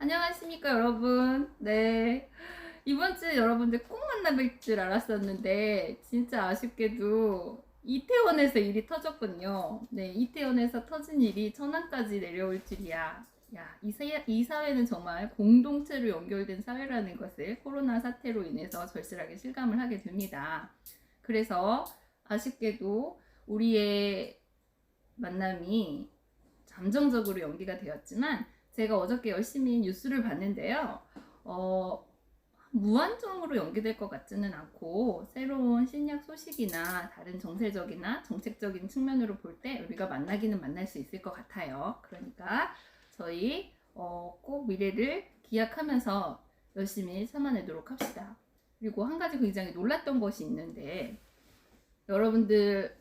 안녕하십니까 여러분. 네, 이번 주에 여러분들 꼭 만나뵐 줄 알았었는데 진짜 아쉽게도 이태원에서 일이 터졌군요. 네, 이태원에서 터진 일이 천안까지 내려올 줄이야. 야, 이 사회는 정말 공동체로 연결된 사회라는 것을 코로나 사태로 인해서 절실하게 실감을 하게 됩니다. 그래서 아쉽게도 우리의 만남이 잠정적으로 연기가 되었지만 제가 어저께 열심히 뉴스를 봤는데요. 무한정으로 연기될 것 같지는 않고 새로운 신약 소식이나 다른 정세적이나 정책적인 측면으로 볼 때 우리가 만나기는 만날 수 있을 것 같아요. 그러니까 저희 꼭 미래를 기약하면서 열심히 참아내도록 합시다. 그리고 한 가지 굉장히 놀랐던 것이 있는데 여러분들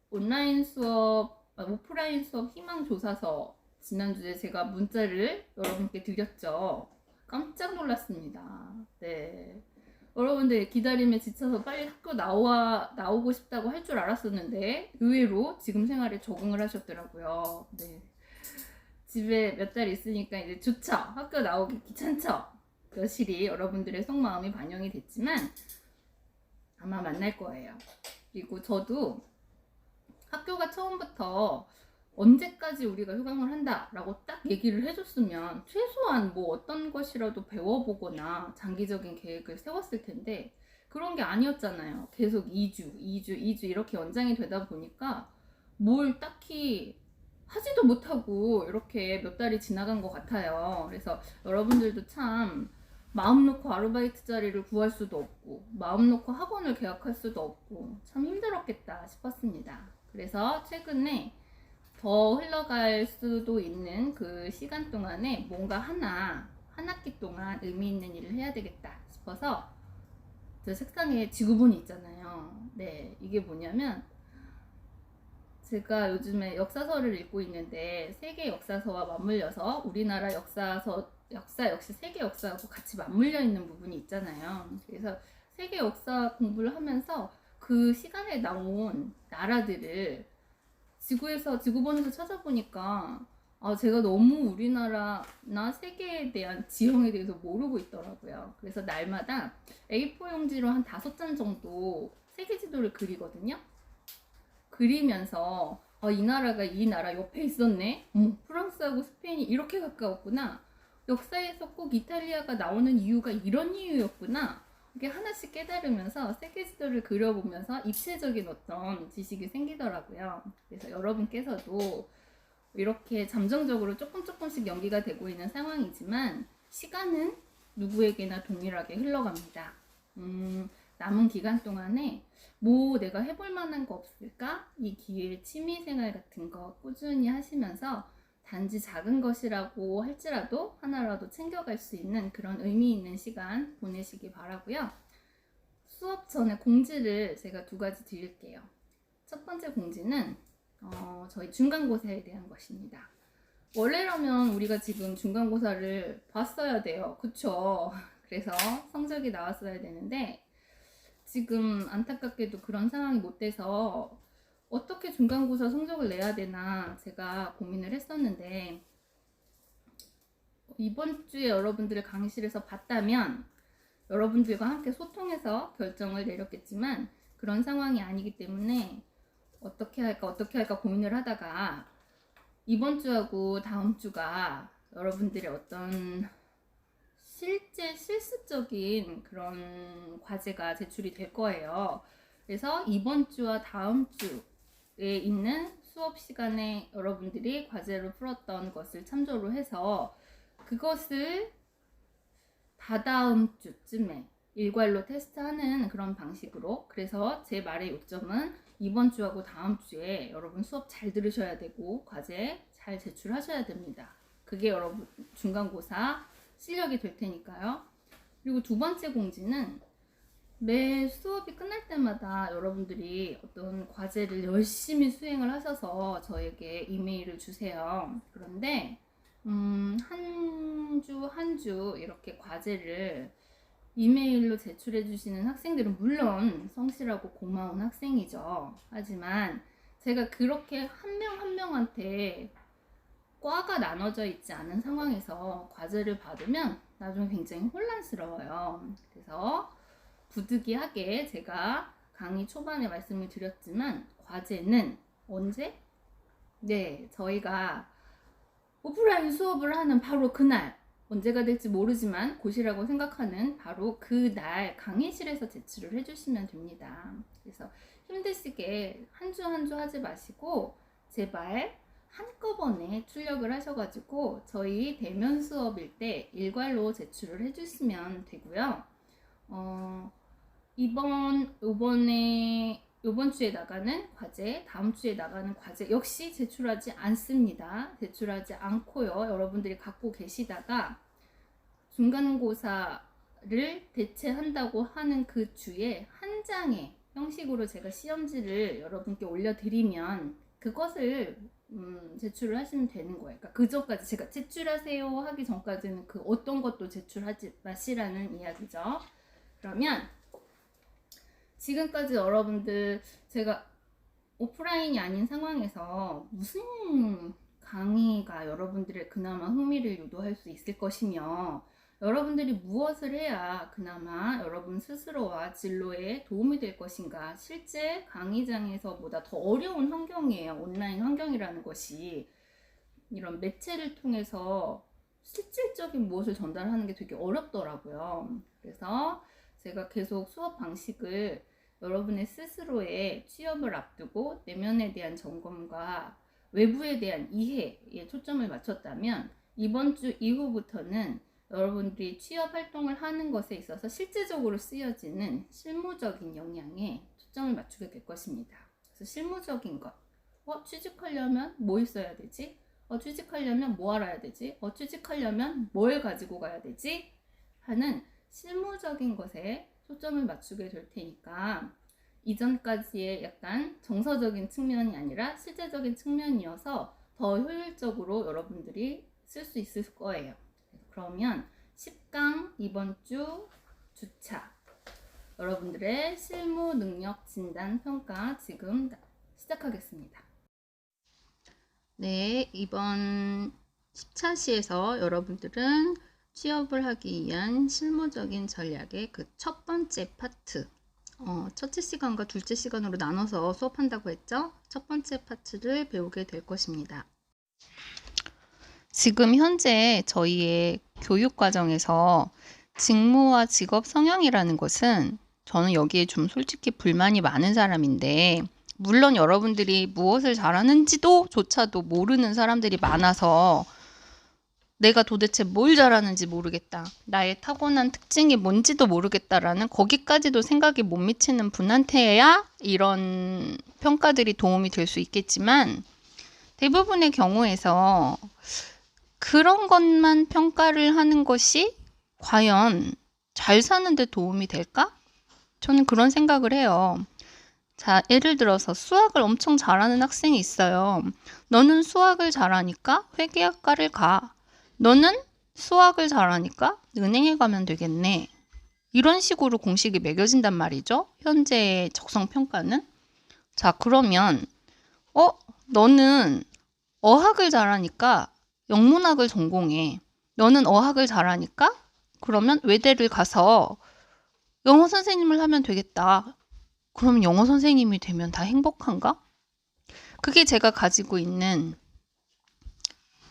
온라인 수업, 오프라인 수업 희망조사서 지난주에 제가 문자를 여러분께 드렸죠. 깜짝 놀랐습니다. 네. 여러분들 기다림에 지쳐서 빨리 학교 나오고 싶다고 할 줄 알았었는데 의외로 지금 생활에 적응을 하셨더라고요. 네. 집에 몇 달 있으니까 이제 좋죠. 학교 나오기 귀찮죠. 여실히 여러분들의 속마음이 반영이 됐지만 아마 만날 거예요. 그리고 저도 학교가 처음부터 언제까지 우리가 휴강을 한다라고 딱 얘기를 해줬으면 최소한 뭐 어떤 것이라도 배워보거나 장기적인 계획을 세웠을 텐데 그런 게 아니었잖아요. 계속 2주 이렇게 연장이 되다 보니까 뭘 딱히 하지도 못하고 이렇게 몇 달이 지나간 것 같아요. 그래서 여러분들도 참 마음 놓고 아르바이트 자리를 구할 수도 없고 마음 놓고 학원을 개학할 수도 없고 참 힘들었겠다 싶었습니다. 그래서 최근에 더 흘러갈 수도 있는 그 시간 동안에 뭔가 한 학기 동안 의미 있는 일을 해야 되겠다 싶어서 저 책상에 지구본이 있잖아요. 네, 이게 뭐냐면 제가 요즘에 역사서를 읽고 있는데 세계 역사서와 맞물려서 우리나라 역사 역시 세계 역사하고 같이 맞물려 있는 부분이 있잖아요. 그래서 세계 역사 공부를 하면서 그 시간에 나온 나라들을 지구본에서 찾아보니까 제가 너무 우리나라나 세계에 대한 지형에 대해서 모르고 있더라고요. 그래서 날마다 A4 용지로 한 5장 정도 세계 지도를 그리거든요. 그리면서 이 나라가 이 나라 옆에 있었네. 프랑스하고 스페인이 이렇게 가까웠구나. 역사에서 꼭 이탈리아가 나오는 이유가 이런 이유였구나. 이게 하나씩 깨달으면서 세계 지도를 그려보면서 입체적인 어떤 지식이 생기더라고요. 그래서 여러분께서도 이렇게 잠정적으로 조금씩 연기가 되고 있는 상황이지만 시간은 누구에게나 동일하게 흘러갑니다. 남은 기간 동안에 뭐 내가 해볼 만한 거 없을까? 이 기회에 취미생활 같은 거 꾸준히 하시면서 단지 작은 것이라고 할지라도 하나라도 챙겨갈 수 있는 그런 의미 있는 시간 보내시기 바라고요. 수업 전에 공지를 제가 2가지 드릴게요. 첫 번째 공지는 저희 중간고사에 대한 것입니다. 원래라면 우리가 지금 중간고사를 봤어야 돼요. 그쵸? 그래서 성적이 나왔어야 되는데 지금 안타깝게도 그런 상황이 못 돼서 어떻게 중간고사 성적을 내야 되나 제가 고민을 했었는데 이번 주에 여러분들의 강의실에서 봤다면 여러분들과 함께 소통해서 결정을 내렸겠지만 그런 상황이 아니기 때문에 어떻게 할까 고민을 하다가 이번 주하고 다음 주가 여러분들의 어떤 실제 실습적인 그런 과제가 제출이 될 거예요. 그래서 이번 주와 다음 주에 있는 수업 시간에 여러분들이 과제로 풀었던 것을 참조로 해서 그것을 다다음 주쯤에 일괄로 테스트하는 그런 방식으로. 그래서 제 말의 요점은 이번 주하고 다음 주에 여러분 수업 잘 들으셔야 되고 과제 잘 제출하셔야 됩니다. 그게 여러분 중간고사 실력이 될 테니까요. 그리고 2번째 공지는 매 수업이 끝날 때마다 여러분들이 어떤 과제를 열심히 수행을 하셔서 저에게 이메일을 주세요. 그런데 한 주 한 주 이렇게 과제를 이메일로 제출해 주시는 학생들은 물론 성실하고 고마운 학생이죠. 하지만 제가 그렇게 한 명 한 명한테 과가 나눠져 있지 않은 상황에서 과제를 받으면 나중에 굉장히 혼란스러워요. 그래서 부득이하게 제가 강의 초반에 말씀을 드렸지만 과제는 언제? 네, 저희가 오프라인 수업을 하는 바로 그날, 언제가 될지 모르지만 곧이라고 생각하는 바로 그날 강의실에서 제출을 해주시면 됩니다. 그래서 힘드시게 한 주 한 주 하지 마시고 제발 한꺼번에 출력을 하셔가지고 저희 대면 수업일 때 일괄로 제출을 해주시면 되고요. 이번 주에 나가는 과제, 다음 주에 나가는 과제 역시 제출하지 않습니다. 제출하지 않고요. 여러분들이 갖고 계시다가 중간고사를 대체한다고 하는 그 주에 한 장의 형식으로 제가 시험지를 여러분께 올려드리면 그것을 제출을 하시면 되는 거예요. 그러니까 그 전까지 제가 제출하세요 하기 전까지는 그 어떤 것도 제출하지 마시라는 이야기죠. 그러면 지금까지 여러분들 제가 오프라인이 아닌 상황에서 무슨 강의가 여러분들의 그나마 흥미를 유도할 수 있을 것이며 여러분들이 무엇을 해야 그나마 여러분 스스로와 진로에 도움이 될 것인가. 실제 강의장에서보다 더 어려운 환경이에요. 온라인 환경이라는 것이. 이런 매체를 통해서 실질적인 무엇을 전달하는 게 되게 어렵더라고요. 그래서 제가 계속 수업 방식을 여러분의 스스로의 취업을 앞두고 내면에 대한 점검과 외부에 대한 이해에 초점을 맞췄다면 이번 주 이후부터는 여러분들이 취업 활동을 하는 것에 있어서 실제적으로 쓰여지는 실무적인 영향에 초점을 맞추게 될 것입니다. 그래서 실무적인 것, 취직하려면 뭐 있어야 되지? 취직하려면 뭐 알아야 되지? 취직하려면 뭘 가지고 가야 되지? 하는 실무적인 것에 초점을 맞추게 될 테니까 이전까지의 약간 정서적인 측면이 아니라 실제적인 측면이어서 더 효율적으로 여러분들이 쓸 수 있을 거예요. 그러면 10강 이번 주 주차 여러분들의 실무 능력 진단 평가 지금 시작하겠습니다. 네, 이번 10차시에서 여러분들은 취업을 하기 위한 실무적인 전략의 그 첫 번째 파트, 첫째 시간과 둘째 시간으로 나눠서 수업한다고 했죠? 첫 번째 파트를 배우게 될 것입니다. 지금 현재 저희의 교육 과정에서 직무와 직업 성향이라는 것은 저는 여기에 좀 솔직히 불만이 많은 사람인데 물론 여러분들이 무엇을 잘하는지도 조차도 모르는 사람들이 많아서 내가 도대체 뭘 잘하는지 모르겠다. 나의 타고난 특징이 뭔지도 모르겠다라는 거기까지도 생각이 못 미치는 분한테야 이런 평가들이 도움이 될 수 있겠지만 대부분의 경우에서 그런 것만 평가를 하는 것이 과연 잘 사는데 도움이 될까? 저는 그런 생각을 해요. 자, 예를 들어서 수학을 엄청 잘하는 학생이 있어요. 너는 수학을 잘하니까 회계학과를 가. 너는 수학을 잘하니까 은행에 가면 되겠네. 이런 식으로 공식이 매겨진단 말이죠. 현재의 적성평가는. 자, 그러면 너는 어학을 잘하니까 영문학을 전공해. 너는 어학을 잘하니까 그러면 외대를 가서 영어 선생님을 하면 되겠다. 그러면 영어 선생님이 되면 다 행복한가? 그게 제가 가지고 있는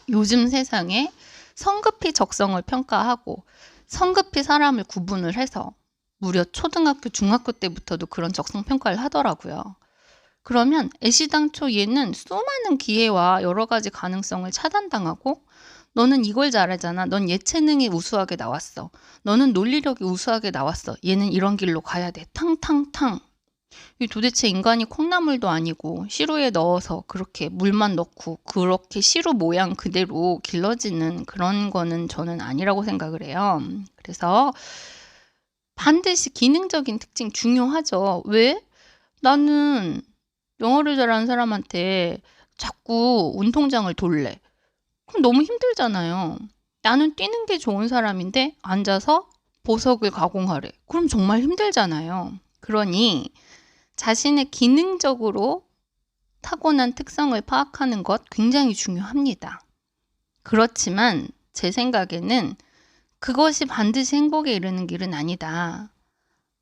요즘 세상에 성급히 적성을 평가하고 성급히 사람을 구분을 해서 무려 초등학교, 중학교 때부터도 그런 적성 평가를 하더라고요. 그러면 애시당초 얘는 수많은 기회와 여러 가지 가능성을 차단당하고 너는 이걸 잘하잖아. 넌 예체능이 우수하게 나왔어. 너는 논리력이 우수하게 나왔어. 얘는 이런 길로 가야 돼. 탕탕탕. 이 도대체 인간이 콩나물도 아니고 시루에 넣어서 그렇게 물만 넣고 그렇게 시루 모양 그대로 길러지는 그런 거는 저는 아니라고 생각을 해요. 그래서 반드시 기능적인 특징 중요하죠. 왜? 나는 영어를 잘하는 사람한테 자꾸 운동장을 돌래. 그럼 너무 힘들잖아요. 나는 뛰는 게 좋은 사람인데 앉아서 보석을 가공하래. 그럼 정말 힘들잖아요. 그러니 자신의 기능적으로 타고난 특성을 파악하는 것 굉장히 중요합니다. 그렇지만 제 생각에는 그것이 반드시 행복에 이르는 길은 아니다.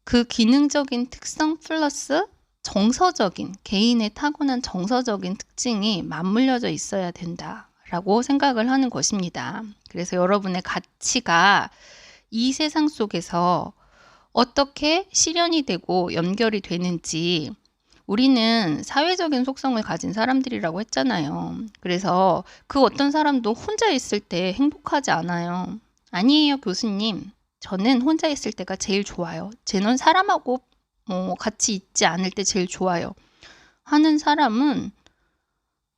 그 기능적인 특성 플러스 정서적인, 개인의 타고난 정서적인 특징이 맞물려져 있어야 된다라고 생각을 하는 것입니다. 그래서 여러분의 가치가 이 세상 속에서 어떻게 실현이 되고 연결이 되는지, 우리는 사회적인 속성을 가진 사람들이라고 했잖아요. 그래서 그 어떤 사람도 혼자 있을 때 행복하지 않아요. 아니에요, 교수님. 저는 혼자 있을 때가 제일 좋아요. 저는 사람하고 같이 있지 않을 때 제일 좋아요. 하는 사람은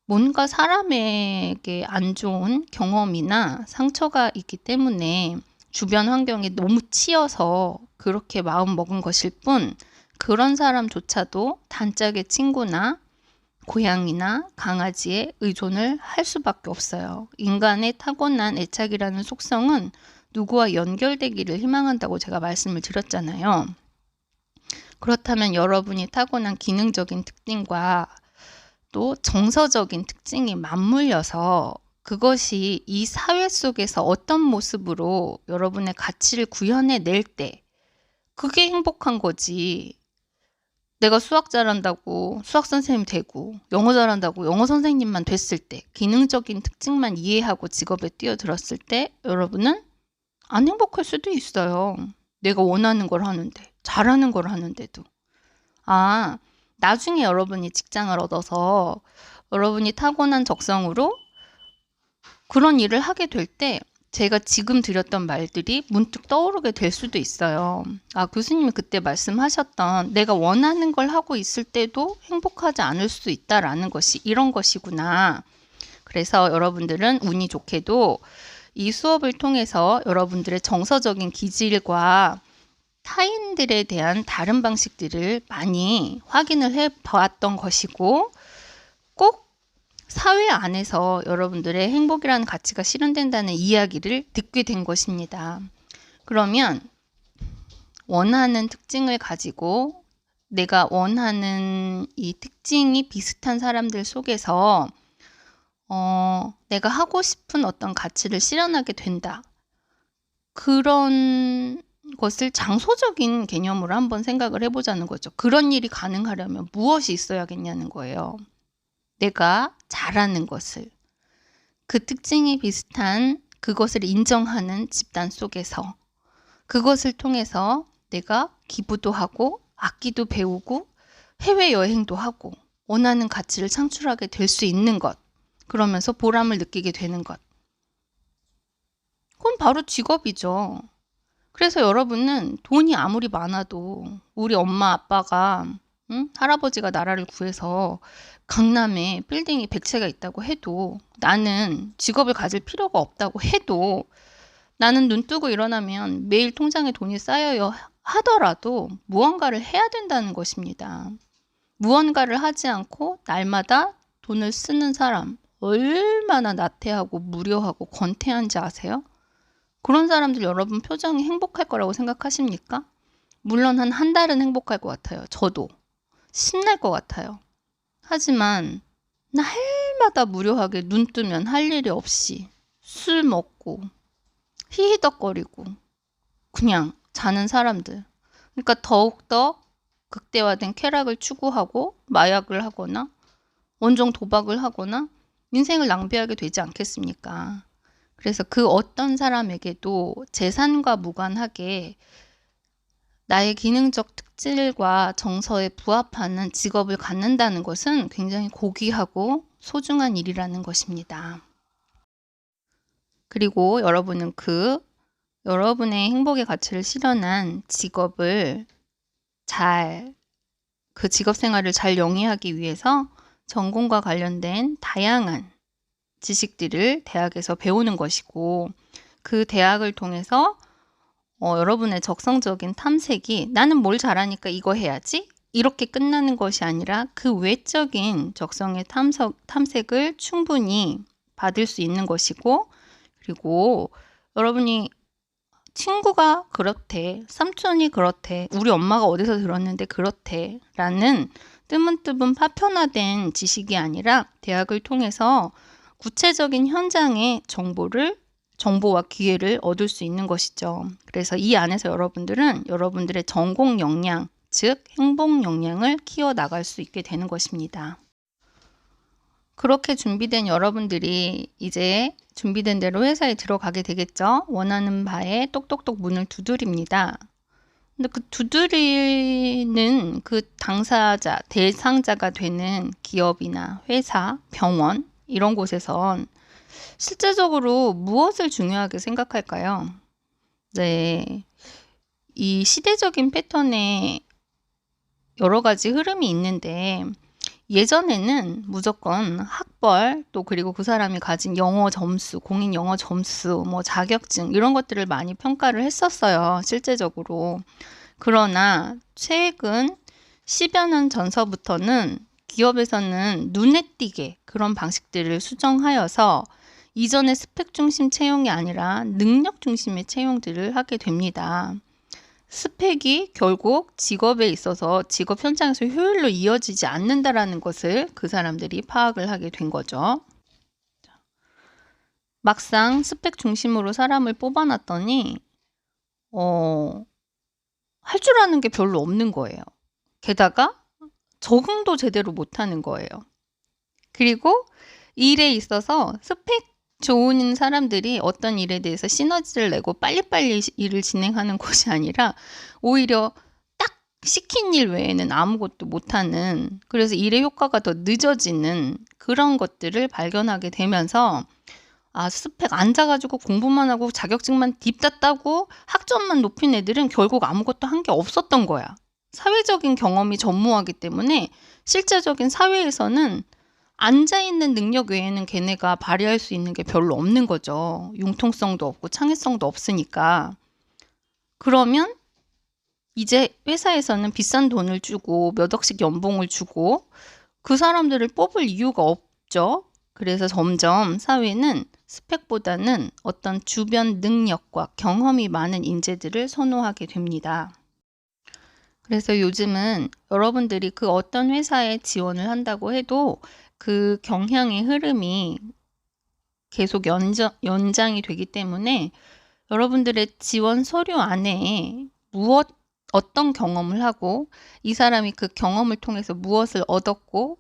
뭔가 사람에게 안 좋은 경험이나 상처가 있기 때문에 주변 환경에 너무 치여서 그렇게 마음 먹은 것일 뿐, 그런 사람조차도 단짝의 친구나 고양이나 강아지에 의존을 할 수밖에 없어요. 인간의 타고난 애착이라는 속성은 누구와 연결되기를 희망한다고 제가 말씀을 드렸잖아요. 그렇다면 여러분이 타고난 기능적인 특징과 또 정서적인 특징이 맞물려서 그것이 이 사회 속에서 어떤 모습으로 여러분의 가치를 구현해낼 때 그게 행복한 거지. 내가 수학 잘한다고 수학 선생님 되고 영어 잘한다고 영어 선생님만 됐을 때, 기능적인 특징만 이해하고 직업에 뛰어들었을 때 여러분은 안 행복할 수도 있어요. 내가 원하는 걸 하는데, 잘하는 걸 하는데도. 나중에 여러분이 직장을 얻어서 여러분이 타고난 적성으로 그런 일을 하게 될 때 제가 지금 드렸던 말들이 문득 떠오르게 될 수도 있어요. 교수님이 그때 말씀하셨던 내가 원하는 걸 하고 있을 때도 행복하지 않을 수 있다라는 것이 이런 것이구나. 그래서 여러분들은 운이 좋게도 이 수업을 통해서 여러분들의 정서적인 기질과 타인들에 대한 다른 방식들을 많이 확인을 해 보았던 것이고, 꼭 사회 안에서 여러분들의 행복이라는 가치가 실현된다는 이야기를 듣게 된 것입니다. 그러면 원하는 특징을 가지고 내가 원하는 이 특징이 비슷한 사람들 속에서 내가 하고 싶은 어떤 가치를 실현하게 된다. 그런 것을 장소적인 개념으로 한번 생각을 해보자는 거죠. 그런 일이 가능하려면 무엇이 있어야겠냐는 거예요. 내가 잘하는 것을, 그 특징이 비슷한 그것을 인정하는 집단 속에서, 그것을 통해서 내가 기부도 하고 악기도 배우고 해외여행도 하고 원하는 가치를 창출하게 될 수 있는 것, 그러면서 보람을 느끼게 되는 것, 그건 바로 직업이죠. 그래서 여러분은 돈이 아무리 많아도, 우리 엄마 아빠가 할아버지가 나라를 구해서 강남에 빌딩이 100채가 있다고 해도, 나는 직업을 가질 필요가 없다고 해도, 나는 눈 뜨고 일어나면 매일 통장에 돈이 쌓여야 하더라도 무언가를 해야 된다는 것입니다. 무언가를 하지 않고 날마다 돈을 쓰는 사람, 얼마나 나태하고 무료하고 권태한지 아세요? 그런 사람들 여러분 표정이 행복할 거라고 생각하십니까? 물론 한 달은 행복할 것 같아요. 저도. 신날 것 같아요. 하지만 날마다 무료하게 눈 뜨면 할 일이 없이 술 먹고 히히덕거리고 그냥 자는 사람들. 그러니까 더욱더 극대화된 쾌락을 추구하고 마약을 하거나 원정 도박을 하거나 인생을 낭비하게 되지 않겠습니까? 그래서 그 어떤 사람에게도 재산과 무관하게 나의 기능적 특질과 정서에 부합하는 직업을 갖는다는 것은 굉장히 고귀하고 소중한 일이라는 것입니다. 그리고 여러분은 여러분의 행복의 가치를 실현한 직업을 그 직업 생활을 잘 영위하기 위해서 전공과 관련된 다양한 지식들을 대학에서 배우는 것이고, 그 대학을 통해서 여러분의 적성적인 탐색이 나는 뭘 잘하니까 이거 해야지 이렇게 끝나는 것이 아니라 그 외적인 적성의 탐색을 충분히 받을 수 있는 것이고, 그리고 여러분이 친구가 그렇대, 삼촌이 그렇대, 우리 엄마가 어디서 들었는데 그렇대 라는 뜨문뜨문 파편화된 지식이 아니라 대학을 통해서 구체적인 현장의 정보와 기회를 얻을 수 있는 것이죠. 그래서 이 안에서 여러분들은 여러분들의 전공 역량, 즉 행복 역량을 키워나갈 수 있게 되는 것입니다. 그렇게 준비된 여러분들이 이제 준비된 대로 회사에 들어가게 되겠죠. 원하는 바에 똑똑똑 문을 두드립니다. 근데 그 두드리는 그 당사자, 대상자가 되는 기업이나 회사, 병원 이런 곳에선 실제적으로 무엇을 중요하게 생각할까요? 네, 이 시대적인 패턴에 여러 가지 흐름이 있는데 예전에는 무조건 학벌 또 그리고 그 사람이 가진 영어 점수, 공인 영어 점수, 뭐 자격증 이런 것들을 많이 평가를 했었어요. 실제적으로. 그러나 최근 10여 년 전서부터는 기업에서는 눈에 띄게 그런 방식들을 수정하여서 이전의 스펙 중심 채용이 아니라 능력 중심의 채용들을 하게 됩니다. 스펙이 결국 직업에 있어서 직업 현장에서 효율로 이어지지 않는다라는 것을 그 사람들이 파악을 하게 된 거죠. 막상 스펙 중심으로 사람을 뽑아놨더니 할 줄 아는 게 별로 없는 거예요. 게다가 적응도 제대로 못하는 거예요. 그리고 일에 있어서 스펙 좋은 사람들이 어떤 일에 대해서 시너지를 내고 빨리빨리 일을 진행하는 것이 아니라 오히려 딱 시킨 일 외에는 아무것도 못하는, 그래서 일의 효과가 더 늦어지는 그런 것들을 발견하게 되면서 스펙 앉아가지고 공부만 하고 자격증만 딥다 따고 학점만 높인 애들은 결국 아무것도 한 게 없었던 거야. 사회적인 경험이 전무하기 때문에 실제적인 사회에서는 앉아있는 능력 외에는 걔네가 발휘할 수 있는 게 별로 없는 거죠. 융통성도 없고 창의성도 없으니까. 그러면 이제 회사에서는 비싼 돈을 주고 몇 억씩 연봉을 주고 그 사람들을 뽑을 이유가 없죠. 그래서 점점 사회는 스펙보다는 어떤 주변 능력과 경험이 많은 인재들을 선호하게 됩니다. 그래서 요즘은 여러분들이 그 어떤 회사에 지원을 한다고 해도 그 경향의 흐름이 계속 연장이 되기 때문에 여러분들의 지원 서류 안에 어떤 경험을 하고 이 사람이 그 경험을 통해서 무엇을 얻었고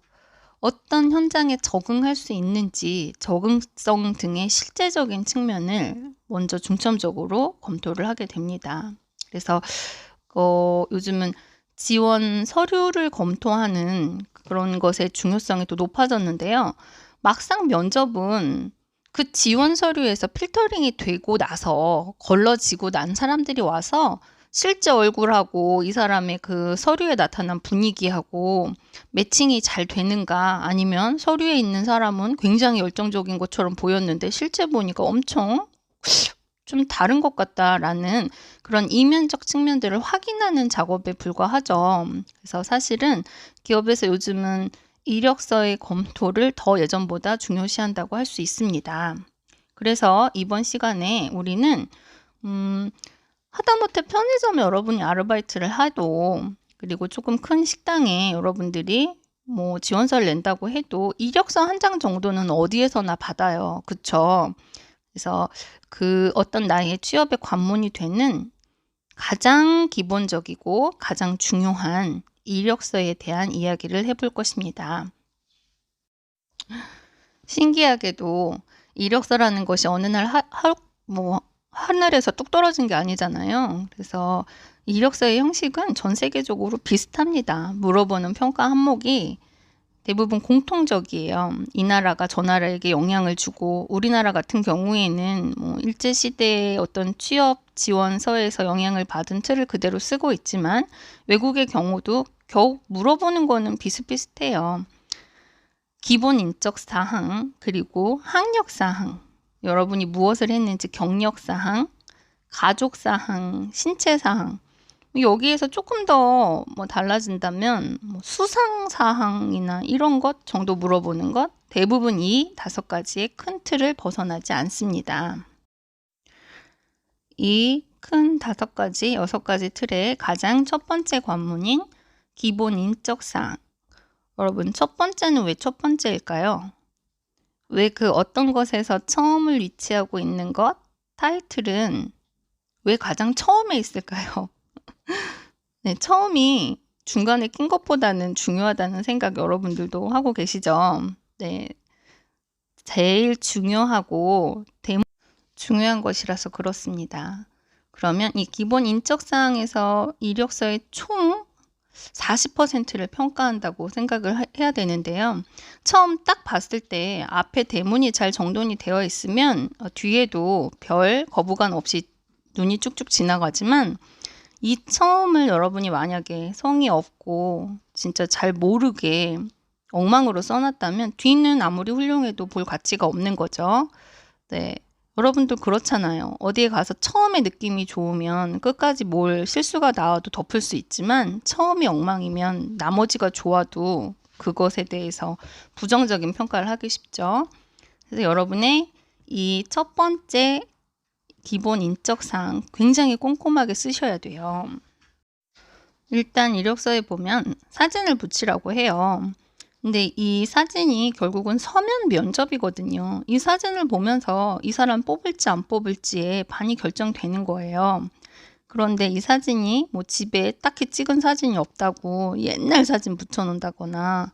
어떤 현장에 적응할 수 있는지 적응성 등의 실제적인 측면을 먼저 중점적으로 검토를 하게 됩니다. 그래서 요즘은 지원 서류를 검토하는 그런 것의 중요성이 또 높아졌는데요. 막상 면접은 그 지원 서류에서 필터링이 되고 나서 걸러지고 난 사람들이 와서 실제 얼굴하고 이 사람의 그 서류에 나타난 분위기하고 매칭이 잘 되는가, 아니면 서류에 있는 사람은 굉장히 열정적인 것처럼 보였는데 실제 보니까 엄청 좀 다른 것 같다라는 그런 이면적 측면들을 확인하는 작업에 불과하죠. 그래서 사실은 기업에서 요즘은 이력서의 검토를 더 예전보다 중요시한다고 할 수 있습니다. 그래서 이번 시간에 우리는 하다못해 편의점에 여러분이 아르바이트를 해도, 그리고 조금 큰 식당에 여러분들이 뭐 지원서를 낸다고 해도 이력서 한 장 정도는 어디에서나 받아요. 그쵸? 그래서 그 어떤 나의 취업의 관문이 되는 가장 기본적이고 가장 중요한 이력서에 대한 이야기를 해볼 것입니다. 신기하게도 이력서라는 것이 어느 날 하늘에서 뚝 떨어진 게 아니잖아요. 그래서 이력서의 형식은 전 세계적으로 비슷합니다. 물어보는 평가 항목이 대부분 공통적이에요. 이 나라가 저 나라에게 영향을 주고, 우리나라 같은 경우에는 일제시대의 어떤 취업 지원서에서 영향을 받은 틀을 그대로 쓰고 있지만 외국의 경우도 겨우 물어보는 거는 비슷비슷해요. 기본 인적 사항, 그리고 학력 사항, 여러분이 무엇을 했는지 경력 사항, 가족 사항, 신체 사항, 여기에서 조금 더 달라진다면 수상 사항이나 이런 것 정도 물어보는 것, 대부분 이 5가지의 큰 틀을 벗어나지 않습니다. 이 큰 5가지, 6가지 틀의 가장 첫 번째 관문인 기본 인적 사항. 여러분, 첫 번째는 왜 첫 번째일까요? 왜 그 어떤 것에서 처음을 위치하고 있는 것? 타이틀은 왜 가장 처음에 있을까요? 네, 처음이 중간에 낀 것보다는 중요하다는 생각 여러분들도 하고 계시죠? 네, 제일 중요하고 중요한 것이라서 그렇습니다. 그러면 이 기본 인적 사항에서 이력서의 총 40%를 평가한다고 생각을 해야 되는데요. 처음 딱 봤을 때 앞에 대문이 잘 정돈이 되어 있으면 뒤에도 별 거부감 없이 눈이 쭉쭉 지나가지만 이 처음을 여러분이 만약에 성의 없고 진짜 잘 모르게 엉망으로 써놨다면 뒤는 아무리 훌륭해도 볼 가치가 없는 거죠. 네. 여러분도 그렇잖아요. 어디에 가서 처음에 느낌이 좋으면 끝까지 뭘 실수가 나와도 덮을 수 있지만 처음이 엉망이면 나머지가 좋아도 그것에 대해서 부정적인 평가를 하기 쉽죠. 그래서 여러분의 이 첫 번째 기본 인적사항 굉장히 꼼꼼하게 쓰셔야 돼요. 일단 이력서에 보면 사진을 붙이라고 해요. 근데 이 사진이 결국은 서면 면접이거든요. 이 사진을 보면서 이 사람 뽑을지 안 뽑을지에 반이 결정되는 거예요. 그런데 이 사진이 뭐 집에 딱히 찍은 사진이 없다고 옛날 사진 붙여놓는다거나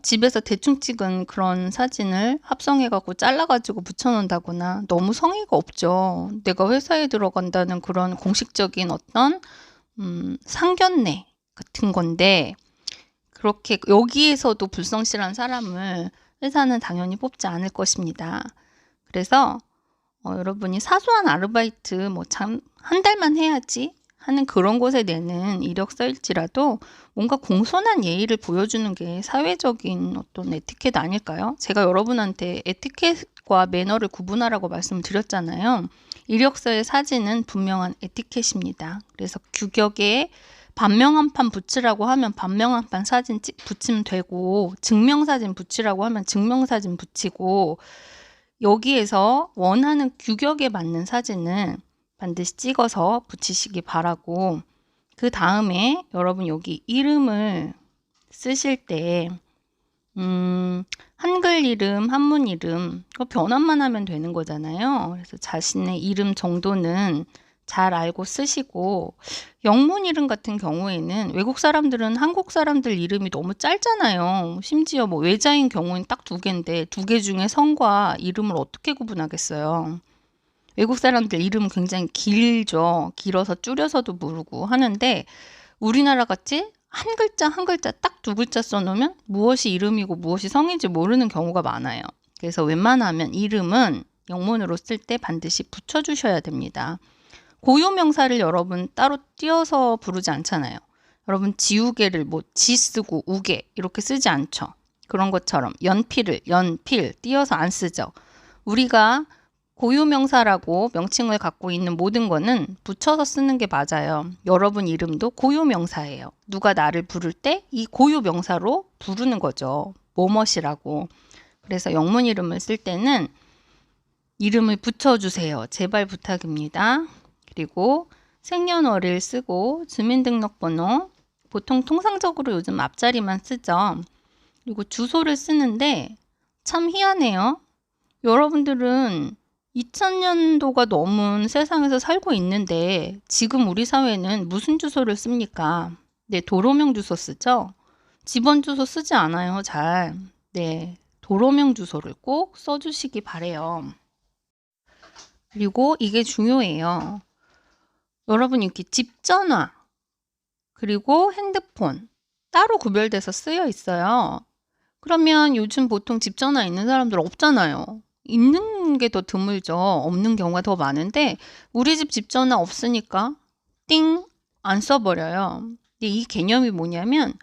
집에서 대충 찍은 그런 사진을 합성해갖고 잘라가지고 붙여놓는다거나 너무 성의가 없죠. 내가 회사에 들어간다는 그런 공식적인 어떤 상견례 같은 건데 그렇게 여기에서도 불성실한 사람을 회사는 당연히 뽑지 않을 것입니다. 그래서 여러분이 사소한 아르바이트 뭐 참 한 달만 해야지 하는 그런 곳에 내는 이력서일지라도 뭔가 공손한 예의를 보여주는 게 사회적인 어떤 에티켓 아닐까요? 제가 여러분한테 에티켓과 매너를 구분하라고 말씀을 드렸잖아요. 이력서의 사진은 분명한 에티켓입니다. 그래서 규격에 반명 한 판 붙이라고 하면 반명 한 판 사진 붙이면 되고 증명사진 붙이라고 하면 증명사진 붙이고 여기에서 원하는 규격에 맞는 사진은 반드시 찍어서 붙이시기 바라고 그 다음에 여러분 여기 이름을 쓰실 때 한글 이름, 한문 이름 그거 변환만 하면 되는 거잖아요. 그래서 자신의 이름 정도는 잘 알고 쓰시고 영문 이름 같은 경우에는 외국 사람들은 한국 사람들 이름이 너무 짧잖아요. 심지어 뭐 외자인 경우는 딱 2개인데 2개 중에 성과 이름을 어떻게 구분하겠어요. 외국 사람들 이름은 굉장히 길죠. 길어서 줄여서도 모르고 하는데 우리나라 같이 한 글자 한 글자 딱 2글자 써놓으면 무엇이 이름이고 무엇이 성인지 모르는 경우가 많아요. 그래서 웬만하면 이름은 영문으로 쓸 때 반드시 붙여주셔야 됩니다. 고유명사를 여러분 따로 띄어서 부르지 않잖아요. 여러분 지우개를 뭐 지 쓰고 우개 이렇게 쓰지 않죠. 그런 것처럼 연필을 연필 띄어서 안 쓰죠. 우리가 고유명사라고 명칭을 갖고 있는 모든 거는 붙여서 쓰는 게 맞아요. 여러분 이름도 고유명사예요. 누가 나를 부를 때 이 고유명사로 부르는 거죠. 뭐뭇이라고. 그래서 영문 이름을 쓸 때는 이름을 붙여주세요. 제발 부탁입니다. 그리고 생년월일 쓰고 주민등록번호 보통 통상적으로 요즘 앞자리만 쓰죠. 그리고 주소를 쓰는데 참 희한해요. 여러분들은 2000년도가 넘은 세상에서 살고 있는데 지금 우리 사회는 무슨 주소를 씁니까? 네, 도로명 주소 쓰죠? 집원 주소 쓰지 않아요, 잘. 네, 도로명 주소를 꼭 써주시기 바래요. 그리고 이게 중요해요. 여러분 이렇게 집 전화 그리고 핸드폰 따로 구별돼서 쓰여 있어요. 그러면 요즘 보통 집 전화 있는 사람들 없잖아요. 있는 게 더 드물죠. 없는 경우가 더 많은데 우리 집 전화 없으니까 띵 안 써버려요. 근데 이 개념이 뭐냐면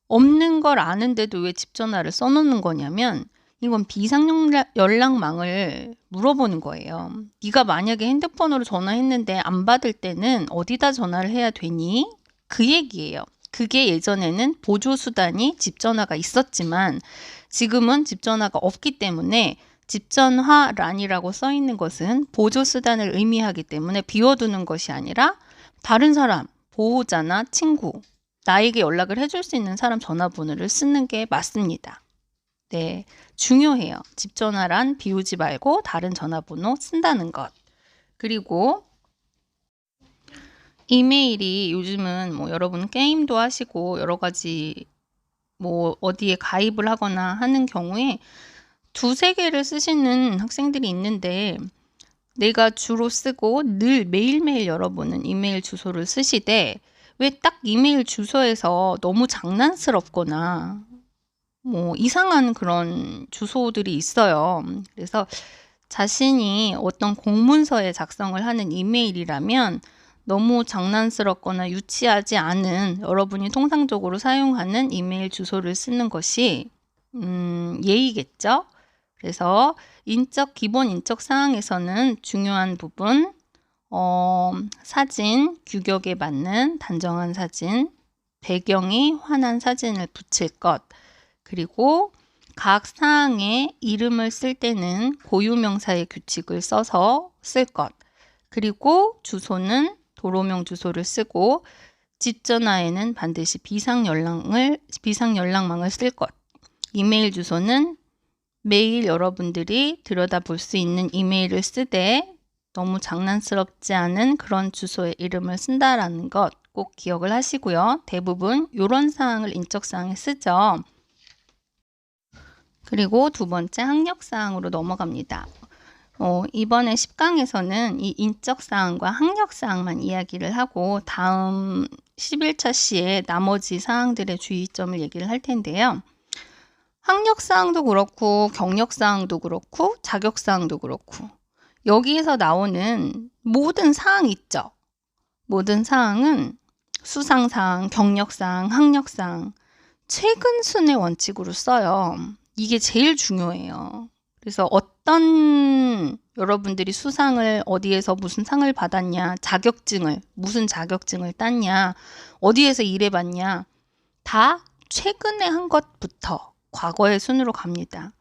없는 걸 아는데도 왜 집 전화를 써놓는 거냐면 이건 비상연락망을 물어보는 거예요. 네가 만약에 핸드폰으로 전화했는데 안 받을 때는 어디다 전화를 해야 되니? 그 얘기예요. 그게 예전에는 보조수단이 집전화가 있었지만 지금은 집전화가 없기 때문에 집전화란이라고 써 있는 것은 보조수단을 의미하기 때문에 비워두는 것이 아니라 다른 사람, 보호자나 친구, 나에게 연락을 해줄 수 있는 사람 전화번호를 쓰는 게 맞습니다. 네, 중요해요. 집 전화란 비우지 말고 다른 전화번호 쓴다는 것. 그리고 이메일이 요즘은 뭐 여러분 게임도 하시고 여러 가지 뭐 어디에 가입을 하거나 하는 경우에 두세 개를 쓰시는 학생들이 있는데 내가 주로 쓰고 늘 매일매일 열어보는 이메일 주소를 쓰시되 왜 딱 이메일 주소에서 너무 장난스럽거나 뭐 이상한 그런 주소들이 있어요. 그래서 자신이 어떤 공문서에 작성을 하는 이메일이라면 너무 장난스럽거나 유치하지 않은 여러분이 통상적으로 사용하는 이메일 주소를 쓰는 것이 예의겠죠. 그래서 기본 인적 사항에서는 중요한 부분, 사진, 규격에 맞는 단정한 사진, 배경이 환한 사진을 붙일 것, 그리고 각 사항에 이름을 쓸 때는 고유명사의 규칙을 써서 쓸 것, 그리고 주소는 도로명 주소를 쓰고 집 전화에는 반드시 비상연락망을 쓸 것, 이메일 주소는 매일 여러분들이 들여다볼 수 있는 이메일을 쓰되 너무 장난스럽지 않은 그런 주소의 이름을 쓴다라는 것 꼭 기억을 하시고요. 대부분 이런 사항을 인적사항에 쓰죠. 그리고 두 번째 학력사항으로 넘어갑니다. 이번에 10강에서는 이 인적사항과 학력사항만 이야기를 하고 다음 11차 시에 나머지 사항들의 주의점을 얘기를 할 텐데요. 학력사항도 그렇고 경력사항도 그렇고 자격사항도 그렇고 여기에서 나오는 모든 사항 있죠. 모든 사항은 수상사항, 경력사항, 학력사항 최근 순의 원칙으로 써요. 이게 제일 중요해요. 그래서 어떤 여러분들이 수상을 어디에서 무슨 상을 받았냐, 무슨 자격증을 땄냐, 어디에서 일해봤냐 다 최근에 한 것부터 과거의 순으로 갑니다.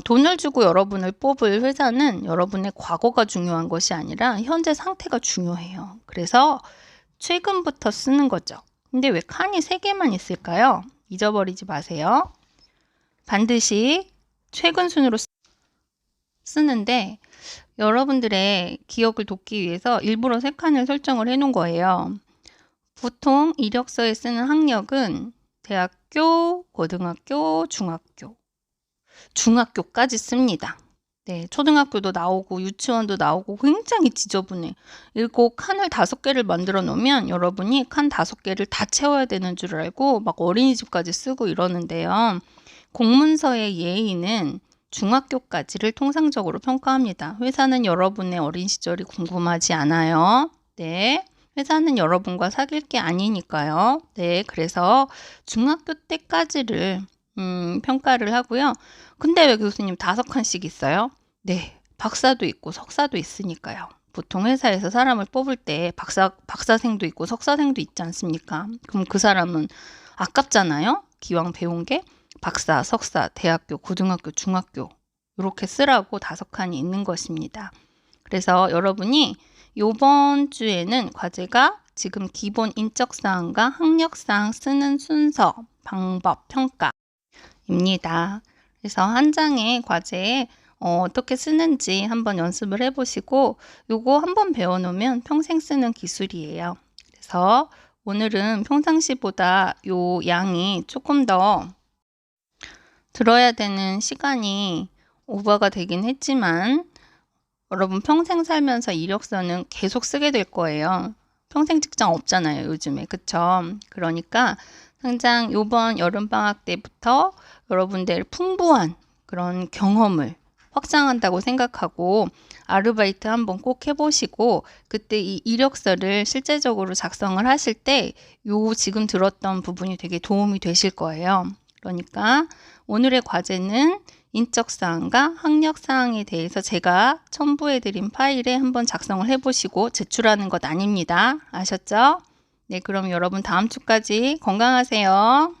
돈을 주고 여러분을 뽑을 회사는 여러분의 과거가 중요한 것이 아니라 현재 상태가 중요해요. 그래서 최근부터 쓰는 거죠. 근데 왜 칸이 3개만 있을까요? 잊어버리지 마세요. 반드시 최근 순으로 쓰는데 여러분들의 기억을 돕기 위해서 일부러 3칸을 설정을 해 놓은 거예요. 보통 이력서에 쓰는 학력은 대학교, 고등학교, 중학교까지 씁니다. 네, 초등학교도 나오고 유치원도 나오고 굉장히 지저분해. 이거 칸을 5개를 만들어 놓으면 여러분이 칸 5개를 다 채워야 되는 줄 알고 막 어린이집까지 쓰고 이러는데요. 공문서의 예의는 중학교까지를 통상적으로 평가합니다. 회사는 여러분의 어린 시절이 궁금하지 않아요. 네. 회사는 여러분과 사귈 게 아니니까요. 네. 그래서 중학교 때까지를 평가를 하고요. 근데 왜 교수님 5칸씩 있어요? 네. 박사도 있고 석사도 있으니까요. 보통 회사에서 사람을 뽑을 때 박사생도 있고 석사생도 있지 않습니까? 그럼 그 사람은 아깝잖아요. 기왕 배운 게 박사, 석사, 대학교, 고등학교, 중학교 이렇게 쓰라고 5칸이 있는 것입니다. 그래서 여러분이 이번 주에는 과제가 지금 기본 인적사항과 학력사항 쓰는 순서, 방법, 평가입니다. 그래서 한 장의 과제에 어떻게 쓰는지 한번 연습을 해보시고 요거 한번 배워놓으면 평생 쓰는 기술이에요. 그래서 오늘은 평상시보다 요 양이 조금 더 들어야 되는 시간이 오버가 되긴 했지만 여러분 평생 살면서 이력서는 계속 쓰게 될 거예요. 평생 직장 없잖아요, 요즘에. 그쵸? 그러니까 당장 요번 여름방학 때부터 여러분들 풍부한 그런 경험을 확장한다고 생각하고 아르바이트 한번 꼭 해보시고 그때 이 이력서를 실제적으로 작성을 하실 때 요 지금 들었던 부분이 되게 도움이 되실 거예요. 그러니까 오늘의 과제는 인적사항과 학력사항에 대해서 제가 첨부해드린 파일에 한번 작성을 해보시고 제출하는 것 아닙니다. 아셨죠? 네, 그럼 여러분 다음 주까지 건강하세요.